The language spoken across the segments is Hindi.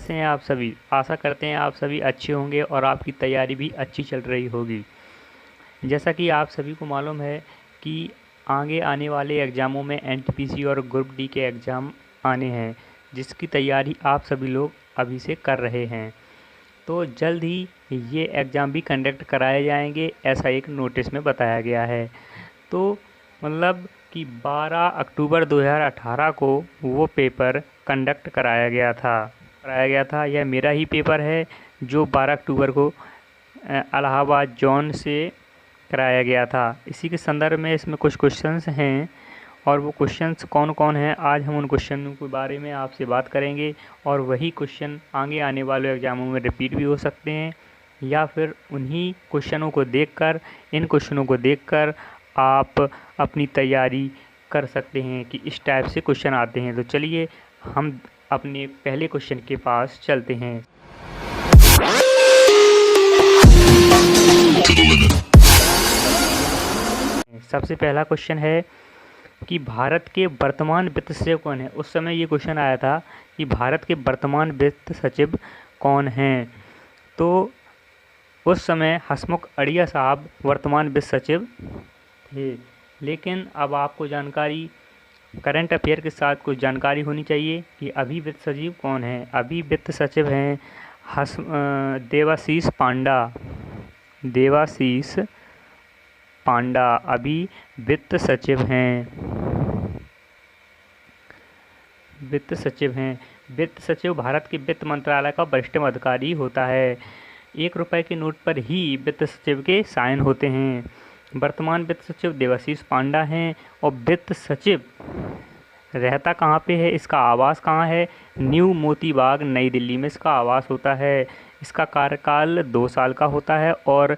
कैसे हैं आप सभी। आशा करते हैं आप सभी अच्छे होंगे और आपकी तैयारी भी अच्छी चल रही होगी। जैसा कि आप सभी को मालूम है कि आगे आने वाले एग्ज़ामों में एनटीपीसी और ग्रुप डी के एग्ज़ाम आने हैं, जिसकी तैयारी आप सभी लोग अभी से कर रहे हैं। तो जल्द ही ये एग्ज़ाम भी कंडक्ट कराए जाएंगे, ऐसा एक नोटिस में बताया गया है। तो मतलब कि 12 अक्टूबर 2018 को वो पेपर कंडक्ट कराया गया था। यह मेरा ही पेपर है जो 12 अक्टूबर को इलाहाबाद जोन से कराया गया था। इसी के संदर्भ में इसमें कुछ क्वेश्चंस हैं और वो क्वेश्चंस कौन कौन हैं, आज हम उन क्वेश्चनों के बारे में आपसे बात करेंगे। और वही क्वेश्चन आगे आने वाले एग्ज़ामों में रिपीट भी हो सकते हैं, या फिर उन्हीं क्वेश्चनों को देखकर इन क्वेश्चनों को देखकर आप अपनी तैयारी कर सकते हैं कि इस टाइप से क्वेश्चन आते हैं। तो चलिए हम अपने पहले क्वेश्चन के पास चलते हैं। सबसे पहला क्वेश्चन है कि भारत के वर्तमान वित्त सचिव कौन है। उस समय ये क्वेश्चन आया था कि भारत के वर्तमान वित्त सचिव कौन हैं। तो उस समय हसमुख अढ़िया साहब वर्तमान वित्त सचिव थे। लेकिन अब आपको जानकारी, करंट अफेयर के साथ कुछ जानकारी होनी चाहिए कि अभी वित्त सचिव कौन है। अभी वित्त सचिव हैं देवाशीष पांडा अभी वित्त सचिव हैं। वित्त सचिव भारत के वित्त मंत्रालय का वरिष्ठ अधिकारी होता है। 1 रुपए के नोट पर ही वित्त सचिव के साइन होते हैं। वर्तमान वित्त सचिव देवाशीष पांडा हैं। और वित्त सचिव रहता कहाँ पे है, इसका आवास कहाँ है, न्यू मोती बाग नई दिल्ली में इसका आवास होता है। इसका कार्यकाल 2 साल का होता है और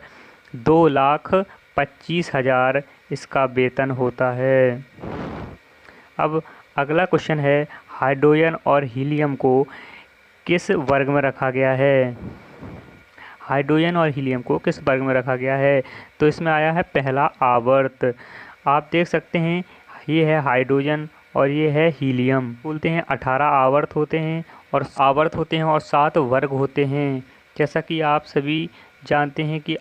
2,25,000 इसका वेतन होता है। अब अगला क्वेश्चन है, हाइड्रोजन और हीलियम को किस वर्ग में रखा गया है। हाइड्रोजन और हीलियम को किस वर्ग में रखा गया है। तो इसमें आया है पहला आवर्त। आप देख सकते हैं ये है हाइड्रोजन और ये है हीलियम। बोलते हैं 18 आवर्त होते हैं और 7 वर्ग होते हैं। जैसा कि आप सभी जानते हैं कि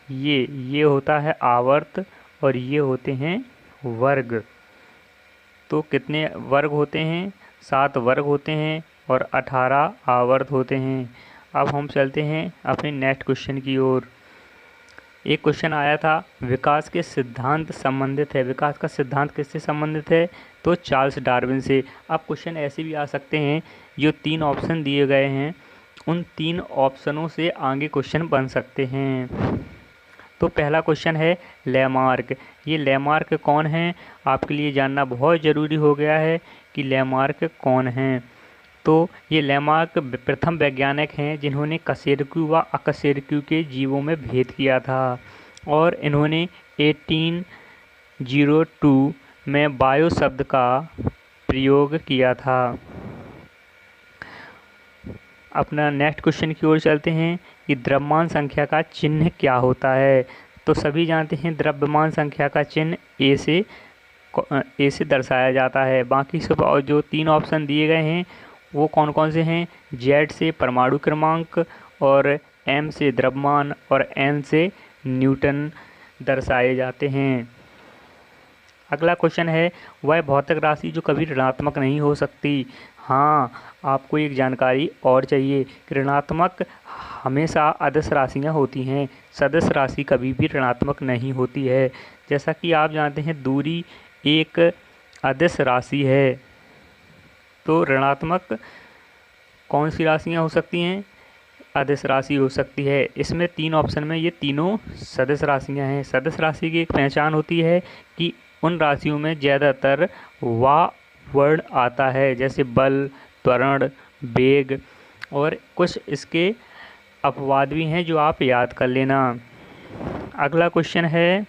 ये होता है आवर्त और ये होते हैं वर्ग। तो कितने वर्ग होते हैं, 7 वर्ग होते हैं और 18 आवर्त होते हैं। अब हम चलते हैं अपने नेक्स्ट क्वेश्चन की ओर। एक क्वेश्चन आया था, विकास के सिद्धांत संबंधित है। विकास का सिद्धांत किससे संबंधित है, तो चार्ल्स डार्विन से। अब क्वेश्चन ऐसे भी आ सकते हैं, जो 3 ऑप्शन दिए गए हैं उन 3 ऑप्शनों से आगे क्वेश्चन बन सकते हैं। तो पहला क्वेश्चन है लैमार्क। ये लैमार्क कौन है, आपके लिए जानना बहुत ज़रूरी हो गया है कि लैमार्क कौन है। तो ये लैमार्क प्रथम वैज्ञानिक हैं जिन्होंने कशेरुकी व अकशेरुकी के जीवों में भेद किया था और इन्होंने 1802 में बायो शब्द का प्रयोग किया था। अपना नेक्स्ट क्वेश्चन की ओर चलते हैं कि द्रव्यमान संख्या का चिन्ह क्या होता है। तो सभी जानते हैं द्रव्यमान संख्या का चिन्ह ए से दर्शाया जाता है। बाकी सब और जो 3 ऑप्शन दिए गए हैं वो कौन कौन से हैं, जेड से परमाणु क्रमांक और एम से द्रव्यमान और एन से न्यूटन दर्शाए जाते हैं। अगला क्वेश्चन है, वह भौतिक राशि जो कभी ऋणात्मक नहीं हो सकती। हाँ, आपको एक जानकारी और चाहिए कि ऋणात्मक हमेशा अदिश राशियाँ होती हैं, सदिश राशि कभी भी ऋणात्मक नहीं होती है। जैसा कि आप जानते हैं दूरी एक अदिश राशि है। तो ऋणात्मक कौन सी राशियाँ हो सकती हैं, अदिश राशि हो सकती है। इसमें 3 ऑप्शन में ये तीनों सदिश राशियाँ हैं। सदिश राशि की एक पहचान होती है कि उन राशियों में ज़्यादातर वा वर्ण आता है, जैसे बल, त्वरण, वेग, और कुछ इसके अपवाद भी हैं जो आप याद कर लेना। अगला क्वेश्चन है,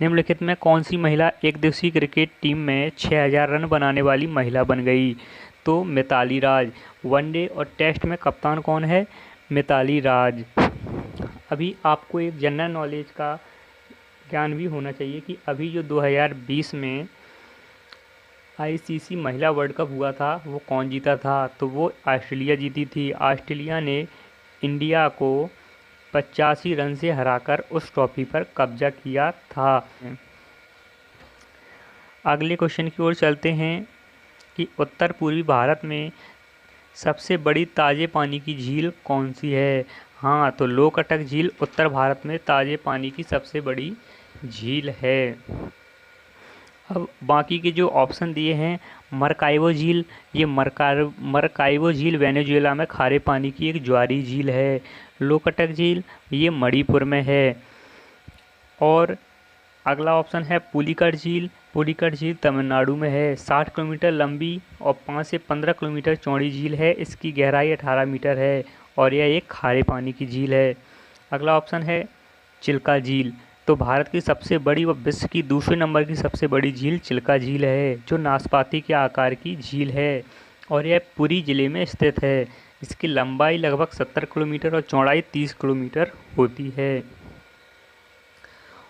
निम्नलिखित में कौन सी महिला एक दिवसीय क्रिकेट टीम में 6,000 रन बनाने वाली महिला बन गई। तो मिताली राज। वनडे और टेस्ट में कप्तान कौन है, मिताली राज। अभी आपको एक जनरल नॉलेज का ज्ञान भी होना चाहिए कि अभी जो 2020 में आईसीसी महिला वर्ल्ड कप हुआ था वो कौन जीता था? तो वो ऑस्ट्रेलिया जीती थी। ऑस्ट्रेलिया ने इंडिया को 85 रन से हराकर उस ट्रॉफी पर कब्जा किया था। अगले क्वेश्चन की ओर चलते हैं कि उत्तर पूर्वी भारत में सबसे बड़ी ताज़े पानी की झील कौन सी है? हाँ, तो लोकटक झील उत्तर भारत में ताज़े पानी की सबसे बड़ी झील है। अब बाकी के जो ऑप्शन दिए हैं, मरकाइवो झील, ये मरकाइवो झील वेनेजुएला में खारे पानी की एक ज्वारी झील है। लोकटक झील ये मणिपुर में है। और अगला ऑप्शन है पुलिकट झील। पुलिकट झील तमिलनाडु में है। 60 किलोमीटर लंबी और 5 से 15 किलोमीटर चौड़ी झील है। इसकी गहराई 18 मीटर है और यह एक खारे पानी की झील है। अगला ऑप्शन है चिल्का झील। तो भारत की सबसे बड़ी व विश्व की दूसरे नंबर की सबसे बड़ी झील चिल्का झील है, जो नाशपाती के आकार की झील है और यह पुरी जिले में स्थित है। इसकी लंबाई लगभग 70 किलोमीटर और चौड़ाई 30 किलोमीटर होती है।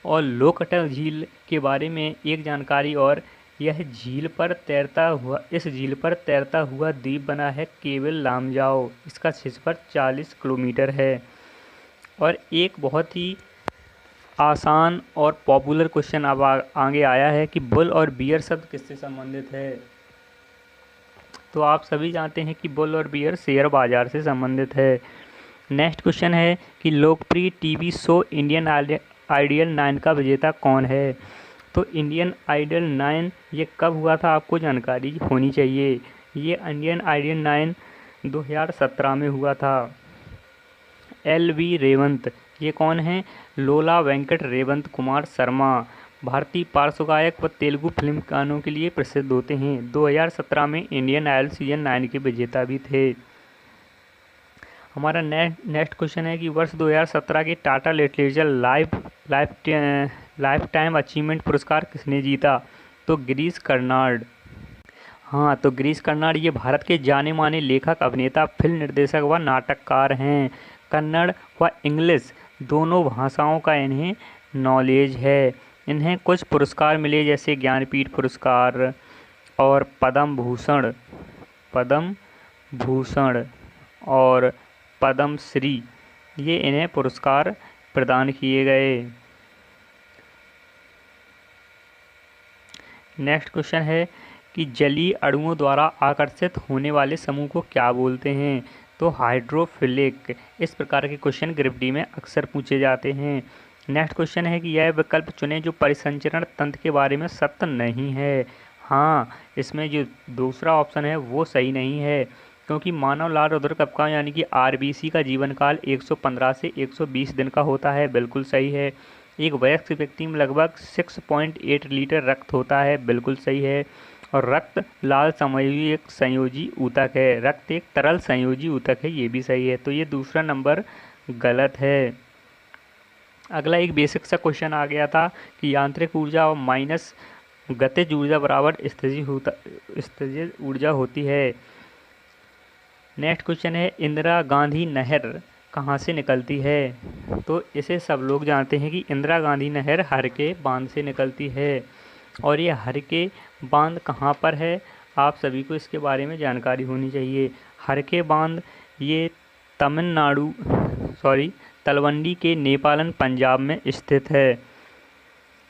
और लोकटक झील के बारे में एक जानकारी और, यह झील पर तैरता हुआ द्वीप बना है केवल लामजाओ। इसका क्षेत्रफल 40 किलोमीटर है। और एक बहुत ही आसान और पॉपुलर क्वेश्चन अब आगे आया है कि बुल और बियर शब्द किससे संबंधित है? तो आप सभी जानते हैं कि बुल और बियर शेयर बाजार से संबंधित है। नेक्स्ट क्वेश्चन है कि लोकप्रिय टीवी शो इंडियन आइडल 9 का विजेता कौन है? तो इंडियन आइडल 9 ये कब हुआ था आपको जानकारी होनी चाहिए। ये इंडियन आइडल 9 2017 में हुआ था। LV रेवंत ये कौन है? लोला वेंकट रेवंत कुमार शर्मा भारतीय पार्श्व गायक व तेलुगु फिल्म गानों के लिए प्रसिद्ध होते हैं। 2017 में इंडियन आइडल सीजन 9 के विजेता भी थे। हमारा नेक्स्ट क्वेश्चन है कि वर्ष 2017 के Tata literature life time achievement पुरस्कार किसने जीता? तो गिरीश कर्नाड। हाँ, तो गिरीश कर्नाड ये भारत के जाने माने लेखक, अभिनेता, फिल्म निर्देशक व नाटककार हैं। कन्नड़ व इंग्लिश दोनों भाषाओं का इन्हें नॉलेज है। इन्हें कुछ पुरस्कार मिले जैसे ज्ञानपीठ पुरस्कार और पद्म भूषण और पद्म श्री, ये इन्हें पुरस्कार प्रदान किए गए। नेक्स्ट क्वेश्चन है कि जलीय अणुओं द्वारा आकर्षित होने वाले समूह को क्या बोलते हैं? तो हाइड्रोफिलिक। इस प्रकार के क्वेश्चन ग्रुप डी में अक्सर पूछे जाते हैं। नेक्स्ट क्वेश्चन है कि यह विकल्प चुनें जो परिसंचरण तंत्र के बारे में सत्य नहीं है। हाँ, इसमें जो दूसरा ऑप्शन है वो सही नहीं है, क्योंकि मानव लाल रुधिर कणिका यानी कि RBC का जीवन काल 115 से 120 दिन का होता है। बिल्कुल सही है। एक वयस्क व्यक्ति में लगभग 6.8 लीटर रक्त होता है। बिल्कुल सही है। और रक्त लाल संयोजी एक संयोजी ऊतक है। रक्त एक तरल संयोजी ऊतक है, ये भी सही है। तो ये दूसरा नंबर गलत है। अगला एक बेसिक सा क्वेश्चन आ गया था कि यांत्रिक ऊर्जा और माइनस गतिज ऊर्जा बराबर स्थितिज ऊर्जा होती है। नेक्स्ट क्वेश्चन है इंदिरा गांधी नहर कहाँ से निकलती है? तो इसे सब लोग जानते हैं कि इंदिरा गांधी नहर हरके बांध से निकलती है। और ये हरके बांध कहाँ पर है? आप सभी को इसके बारे में जानकारी होनी चाहिए। हरके बांध ये तलवंडी के नेपालन पंजाब में स्थित है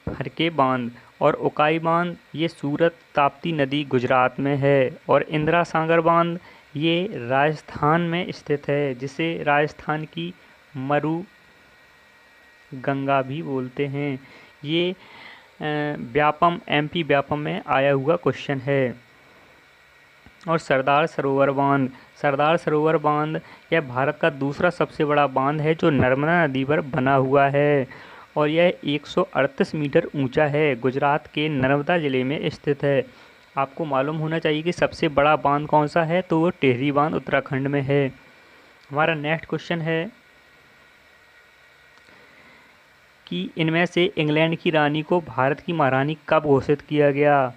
हरके बांध। और उकाई बांध ये सूरत ताप्ती नदी गुजरात में है। और इंदिरा सागर बांध ये राजस्थान में स्थित है, जिसे राजस्थान की मरु गंगा भी बोलते हैं। ये MP व्यापम में आया हुआ क्वेश्चन है। और सरदार सरोवर बांध यह भारत का दूसरा सबसे बड़ा बांध है जो नर्मदा नदी पर बना हुआ है और यह 138 मीटर ऊंचा है। गुजरात के नर्मदा जिले में स्थित है। आपको मालूम होना चाहिए कि सबसे बड़ा बांध कौन सा है, तो वो टिहरी बांध उत्तराखंड में है। हमारा नेक्स्ट क्वेश्चन है कि इनमें से इंग्लैंड की रानी को भारत की महारानी कब घोषित किया गया?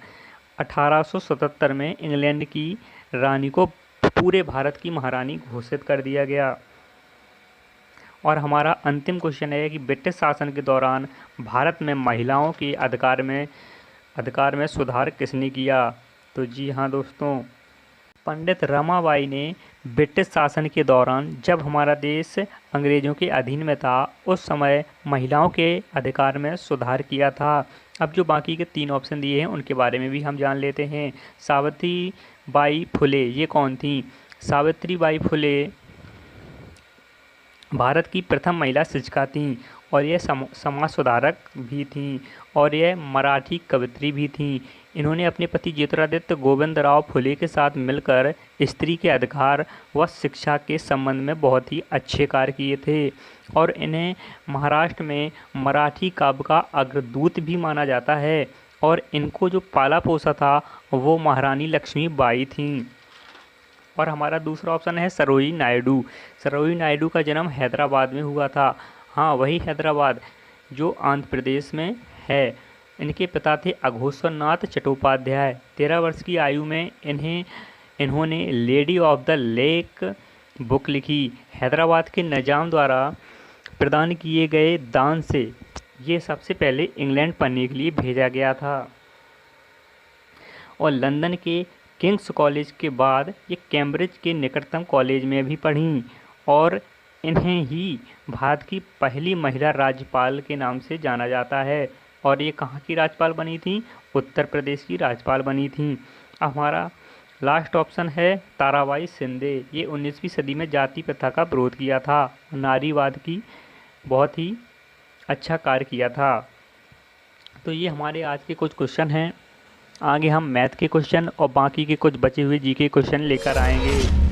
1877 में इंग्लैंड की रानी को पूरे भारत की महारानी घोषित कर दिया गया। और हमारा अंतिम क्वेश्चन है कि ब्रिटिश शासन के दौरान भारत में महिलाओं के अधिकार में सुधार किसने किया? तो जी हाँ दोस्तों, पंडित रमाबाई ने ब्रिटिश शासन के दौरान जब हमारा देश अंग्रेज़ों के अधीन में था उस समय महिलाओं के अधिकार में सुधार किया था। अब जो बाकी के 3 ऑप्शन दिए हैं उनके बारे में भी हम जान लेते हैं। सावित्री बाई फुले ये कौन थी? सावित्री बाई फुले भारत की प्रथम महिला शिक्षिका थीं और यह समाज सुधारक भी थीं और यह मराठी कवयित्री भी थीं। इन्होंने अपने पति ज्योतिरादित्य गोविंदराव फुले के साथ मिलकर स्त्री के अधिकार व शिक्षा के संबंध में बहुत ही अच्छे कार्य किए थे और इन्हें महाराष्ट्र में मराठी काव्य का अग्रदूत भी माना जाता है और इनको जो पाला पोसा था वो महारानी लक्ष्मीबाई थीं। और हमारा दूसरा ऑप्शन है सरोजिनी नायडू। सरोजिनी नायडू का जन्म हैदराबाद में हुआ था। हाँ, वही हैदराबाद जो आंध्र प्रदेश में है। इनके पिता थे अघोषर नाथ चट्टोपाध्याय। 13 वर्ष की आयु में इन्होंने lady of the lake book लिखी। हैदराबाद के निजाम द्वारा प्रदान किए गए दान से ये सबसे पहले इंग्लैंड पढ़ने के लिए भेजा गया था और लंदन के किंग्स कॉलेज के बाद ये कैम्ब्रिज के निकटतम कॉलेज में भी पढ़ीं और इन्हें ही भारत की पहली महिला राज्यपाल के नाम से जाना जाता है। और ये कहाँ की राज्यपाल बनी थी? उत्तर प्रदेश की राज्यपाल बनी थी। हमारा लास्ट ऑप्शन है ताराबाई शिंदे। ये 19वीं सदी में जाति प्रथा का विरोध किया था, नारीवाद की बहुत ही अच्छा कार्य किया था। तो ये हमारे आज के कुछ क्वेश्चन हैं। आगे हम मैथ के क्वेश्चन और बाकी के कुछ बचे हुए जीके क्वेश्चन लेकर आएंगे।